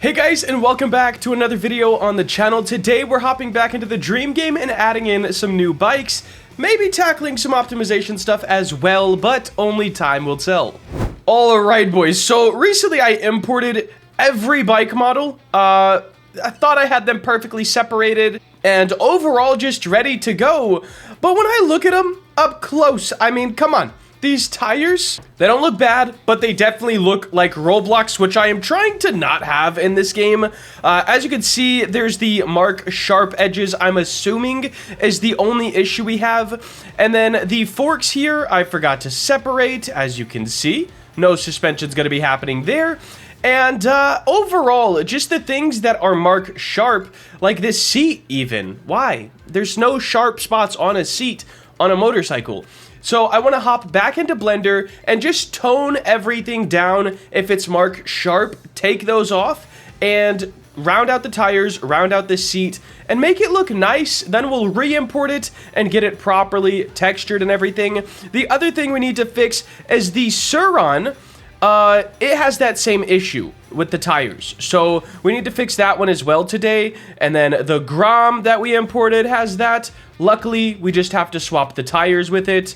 Hey guys, and welcome back to another video on the channel. Today we're hopping back into the dream game and adding in some new bikes, maybe tackling some optimization stuff as well, but only time will tell. Alright boys, so recently I imported every bike model. I thought I had them perfectly separated and overall just ready to go, but when I look at them up close, I mean, come on. These tires, they don't look bad, but they definitely look like Roblox, which I am trying to not have in this game. As you can see, there's the mark sharp edges, I'm assuming is the only issue we have. And then the forks here, I forgot to separate, as you can see. No suspension's gonna be happening there. And overall, just the things that are marked sharp, like this seat even. Why? There's no sharp spots on a seat on a motorcycle. So I want to hop back into Blender and just tone everything down. If it's marked sharp, take those off and round out the tires, round out the seat, and make it look nice. Then we'll re-import it and get it properly textured and everything. The other thing we need to fix is the Suron. It has that same issue with the tires, so we need to fix that one as well today. And then the Grom that we imported has that. Luckily, we just have to swap the tires with it.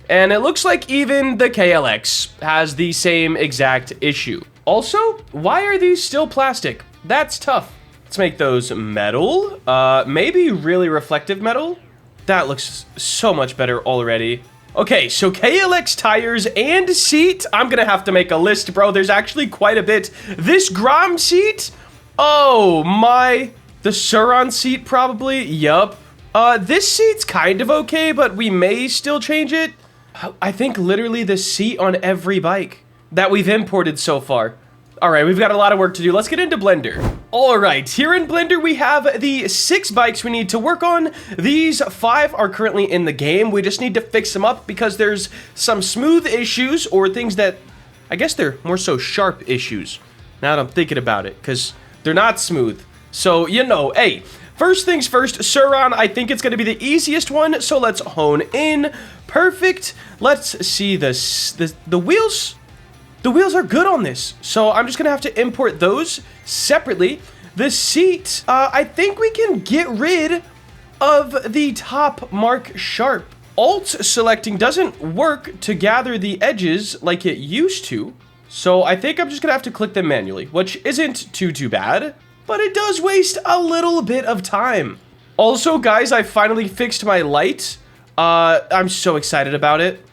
And it looks like even the KLX has the same exact issue. Also, why are these still plastic? That's tough. Let's make those metal. Maybe really reflective metal. That looks so much better already. Okay, so KLX tires and seat. I'm gonna have to make a list, bro. There's actually quite a bit. This Grom seat. Oh my. The Suron seat probably. Yup. This seat's kind of okay, but we may still change it. I think literally the seat on every bike that we've imported so far. All right, we've got a lot of work to do. Let's get into Blender. All right, here in Blender, we have the 6 bikes we need to work on. These 5 are currently in the game. We just need to fix them up because there's some smooth issues or things that, I guess they're more so sharp issues. Now that I'm thinking about it, because they're not smooth. So, you know, hey, first things first, Suron, I think it's going to be the easiest one, so let's hone in. Perfect. Let's see this. The wheels. The wheels are good on this, so I'm just going to have to import those separately. The seat, I think we can get rid of the top mark sharp. Alt selecting doesn't work to gather the edges like it used to, so I think I'm just going to have to click them manually, which isn't too bad, but it does waste a little bit of time. Also, guys, I finally fixed my light. I'm so excited about it.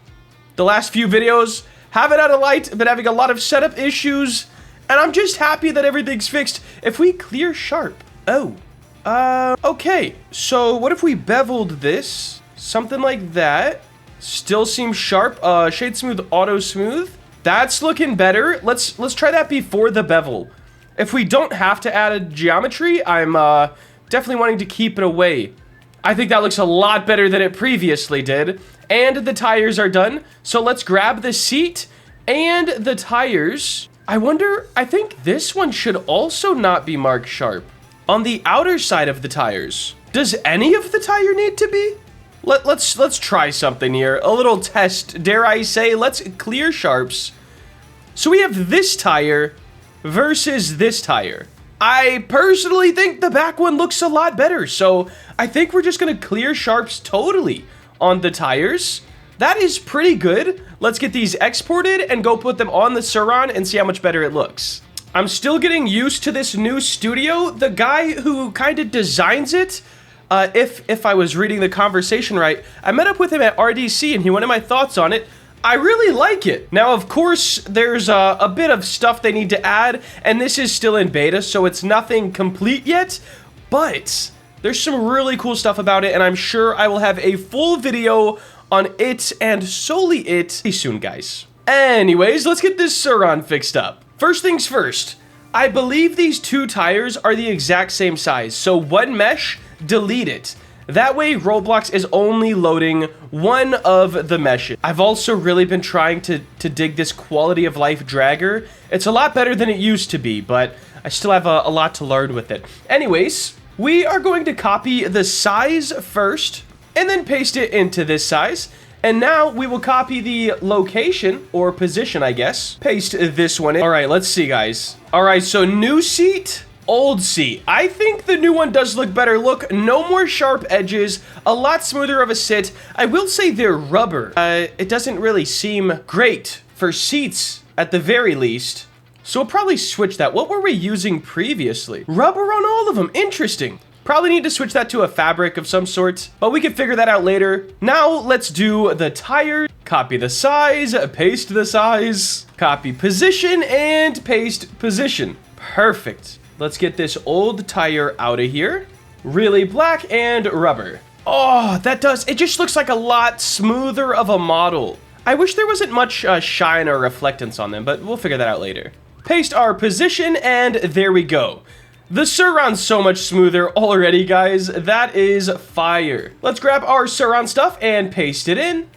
The last few videos haven't had a light, been having a lot of setup issues, and I'm just happy that everything's fixed. If we clear sharp, okay, so what if we beveled this? Something like that. Still seems sharp. Shade smooth, auto smooth. That's looking better. Let's try that before the bevel. If we don't have to add a geometry, I'm definitely wanting to keep it away. I think that looks a lot better than it previously did. And the tires are done. So let's grab the seat and the tires. I wonder, I think this one should also not be marked sharp. On the outer side of the tires. Does any of the tire need to be? Let's try something here. A little test, dare I say. Let's clear sharps. So we have this tire versus this tire. I personally think the back one looks a lot better, so I think we're just gonna clear sharps totally on the tires. That is pretty good. Let's get these exported and go put them on the Suron and see how much better it looks. I'm still getting used to this new studio. The guy who kind of designs it, if I was reading the conversation right, I met up with him at RDC and he wanted my thoughts on it. I really like it. Now, of course, there's a bit of stuff they need to add, and this is still in beta, so it's nothing complete yet, but there's some really cool stuff about it, and I'm sure I will have a full video on it and solely it soon, guys. Anyways, let's get this Suron fixed up. First things first, I believe these 2 tires are the exact same size, so one mesh, delete it. That way, Roblox is only loading one of the meshes. I've also really been trying to dig this quality of life dragger. It's a lot better than it used to be, but I still have a lot to learn with it. Anyways, we are going to copy the size first, and then paste it into this size. And now we will copy the location or position, I guess. Paste this one in. All right, let's see, guys. All right, so new seat, old seat. I think the new one does look better. Look, no more sharp edges, a lot smoother of a sit. I will say they're rubber. It doesn't really seem great for seats at the very least. So we'll probably switch that. What were we using previously? Rubber on all of them. Interesting. Probably need to switch that to a fabric of some sort, but we can figure that out later. Now let's do the tire. Copy the size, paste the size, copy position, and paste position. Perfect. Let's get this old tire out of here. Really black and rubber. Oh, that does. It just looks like a lot smoother of a model. I wish there wasn't much shine or reflectance on them, but we'll figure that out later. Paste our position, and there we go. The surround's so much smoother already, guys. That is fire. Let's grab our surround stuff and paste it in.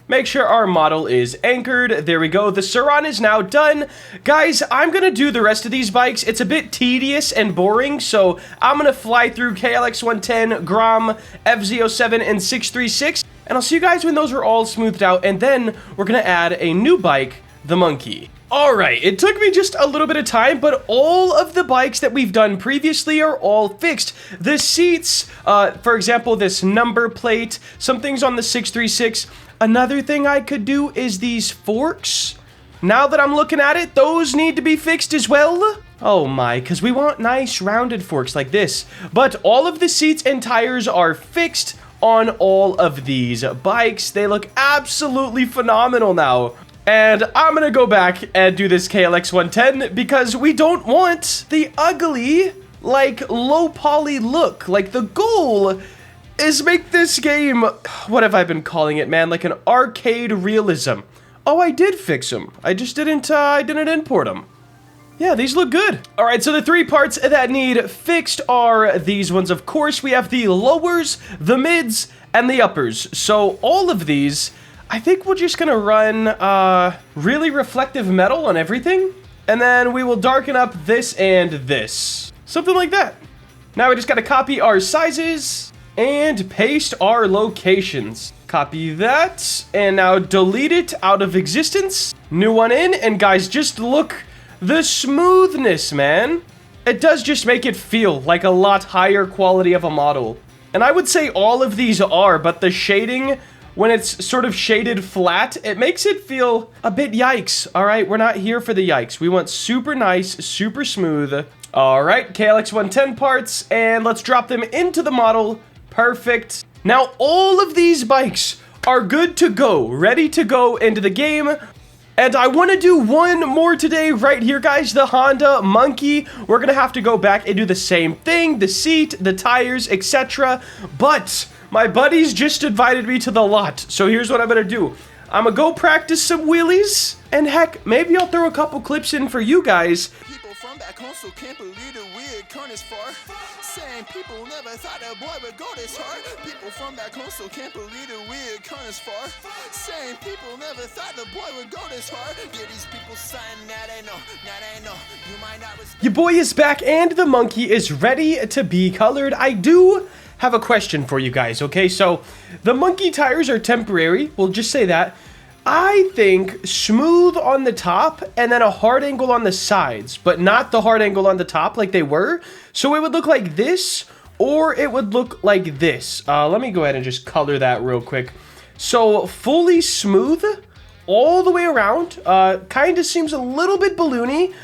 Make sure our model is anchored. There we go. The surround is now done. Guys, I'm going to do the rest of these bikes. It's a bit tedious and boring, so I'm going to fly through KLX 110, Grom, FZ07, and 636. And I'll see you guys when those are all smoothed out. And then we're going to add a new bike, the Monkey. All right, it took me just a little bit of time, but all of the bikes that we've done previously are all fixed. The seats, for example, this number plate, some things on the 636. Another thing I could do is these forks. Now that I'm looking at it, those need to be fixed as well. Oh my, because we want nice rounded forks like this. But all of the seats and tires are fixed on all of these bikes. They look absolutely phenomenal now. And I'm gonna go back and do this KLX 110 because we don't want the ugly, like, low poly look. Like, the goal is make this game, what have I been calling it, man? Like an arcade realism. Oh, I did fix them. I just didn't import them. Yeah, these look good. All right, so the three parts that need fixed are these ones. Of course, we have the lowers, the mids, and the uppers. So all of these, I think we're just gonna run really reflective metal on everything. And then we will darken up this and this. Something like that. Now we just gotta copy our sizes and paste our locations. Copy that, and now delete it out of existence. New one in, and guys, just look, the smoothness, man. It does just make it feel like a lot higher quality of a model. And I would say all of these are, but the shading, when it's sort of shaded flat, it makes it feel a bit yikes. All right, we're not here for the yikes. We want super nice, super smooth. All right, KLX 110 parts, and let's drop them into the model. Perfect. Now, all of these bikes are good to go, ready to go into the game. And I want to do one more today right here, guys, the Honda Monkey. We're going to have to go back and do the same thing, the seat, the tires, etc. But my buddies just invited me to the lot, so here's what I'm gonna do. I'm gonna go practice some wheelies, and heck, maybe I'll throw a couple clips in for you guys. People from back home so can't believe the weird turn is far. Saying people never thought a boy would go this hard. People from back home so can't believe the weird turn is far. Saying people never thought the boy would go this hard. Yeah, these people saying now they know, you might not respect. Your boy is back, and the Monkey is ready to be colored. I do have a question for you guys, okay? So the Monkey tires are temporary, we'll just say that. I think smooth on the top and then a hard angle on the sides, but not the hard angle on the top like they were. So it would look like this, or it would look like this. Let me go ahead and just color that real quick. So fully smooth all the way around, kind of seems a little bit balloony,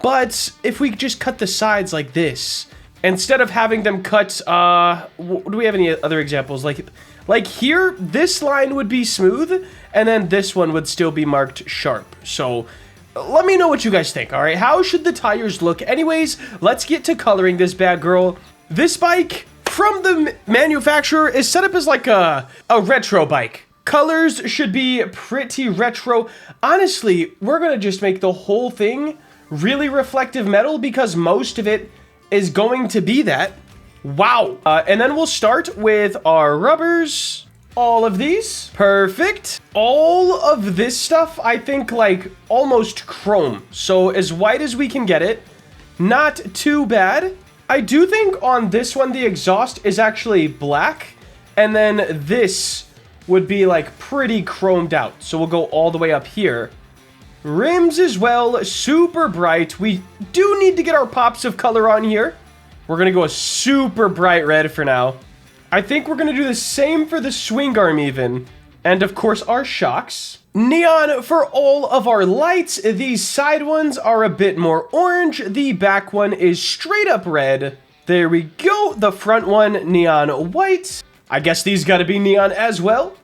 but if we just cut the sides like this, instead of having them cut, do we have any other examples? Like here, this line would be smooth, and then this one would still be marked sharp. So let me know what you guys think, all right? How should the tires look? Anyways, let's get to coloring this bad girl. This bike from the manufacturer is set up as like a retro bike. Colors should be pretty retro. Honestly, we're gonna just make the whole thing really reflective metal because most of it is going to be that. Wow. And then we'll start with our rubbers. All of these. Perfect. All of this stuff, I think, like, almost chrome. So as white as we can get it. Not too bad. I do think on this one, the exhaust is actually black. And then this would be like pretty chromed out. So we'll go all the way up here. Rims as well, super bright. We do need to get our pops of color on here. We're gonna go a super bright red for now. I think we're gonna do the same for the swing arm even. And of course our shocks. Neon for all of our lights. These side ones are a bit more orange. The back one is straight up red. There we go. The front one, neon white. I guess these gotta be neon as well.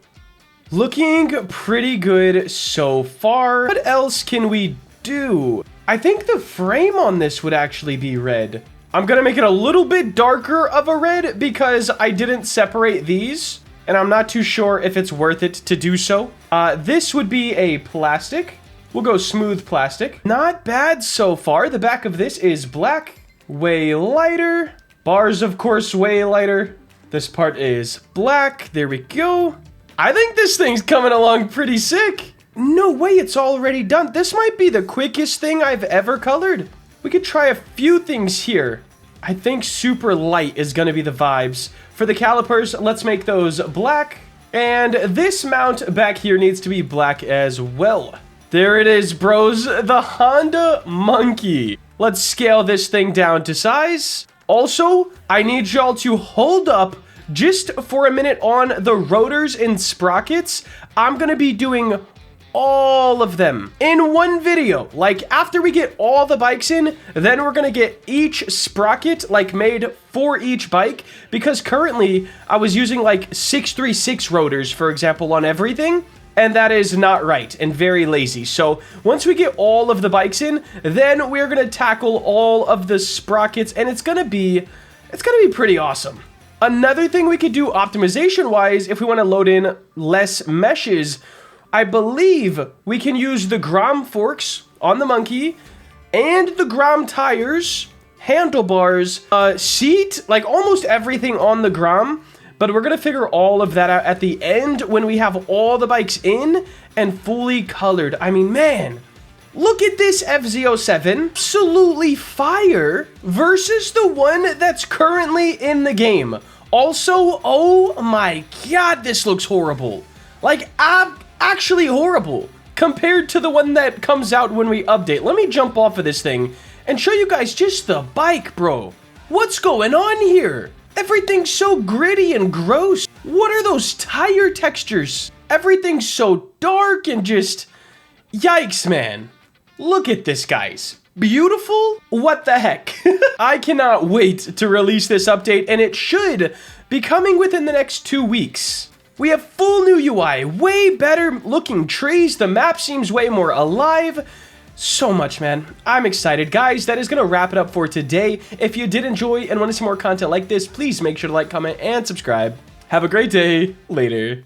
Looking pretty good so far. What else can we do? I think the frame on this would actually be red. I'm gonna make it a little bit darker of a red because I didn't separate these, and I'm not too sure if it's worth it to do so. This would be a plastic. We'll go smooth plastic. Not bad so far. The back of this is black, way lighter. Bars, of course, way lighter. This part is black. There we go. I think this thing's coming along pretty sick. No way, it's already done. This might be the quickest thing I've ever colored. We could try a few things here. I think super light is going to be the vibes. For the calipers, let's make those black. And this mount back here needs to be black as well. There it is, bros. The Honda Monkey. Let's scale this thing down to size. Also, I need y'all to hold up just for a minute on the rotors and sprockets. I'm going to be doing all of them in one video. Like after we get all the bikes in, then we're gonna get each sprocket like made for each bike, because currently I was using like 636 rotors, for example, on everything, and that is not right and very lazy. So once we get all of the bikes in, then we're gonna tackle all of the sprockets, and it's gonna be pretty awesome. Another thing we could do optimization wise, if we want to load in less meshes, I believe we can use the Grom forks on the Monkey and the Grom tires, handlebars, seat, like almost everything on the Grom. But we're going to figure all of that out at the end when we have all the bikes in and fully colored. I mean, man, look at this FZ07. Absolutely fire versus the one that's currently in the game. Also, oh my God, this looks horrible. Like, actually horrible compared to the one that comes out when we update. Let me jump off of this thing and show you guys just the bike, bro. What's going on here? Everything's so gritty and gross. What are those tire textures? Everything's so dark and just... Yikes, man. Look at this, guys. Beautiful? What the heck? I cannot wait to release this update, and it should be coming within the next 2 weeks. We have full new UI, way better looking trees, the map seems way more alive. So much, man. I'm excited. Guys, that is going to wrap it up for today. If you did enjoy and want to see more content like this, please make sure to like, comment, and subscribe. Have a great day. Later.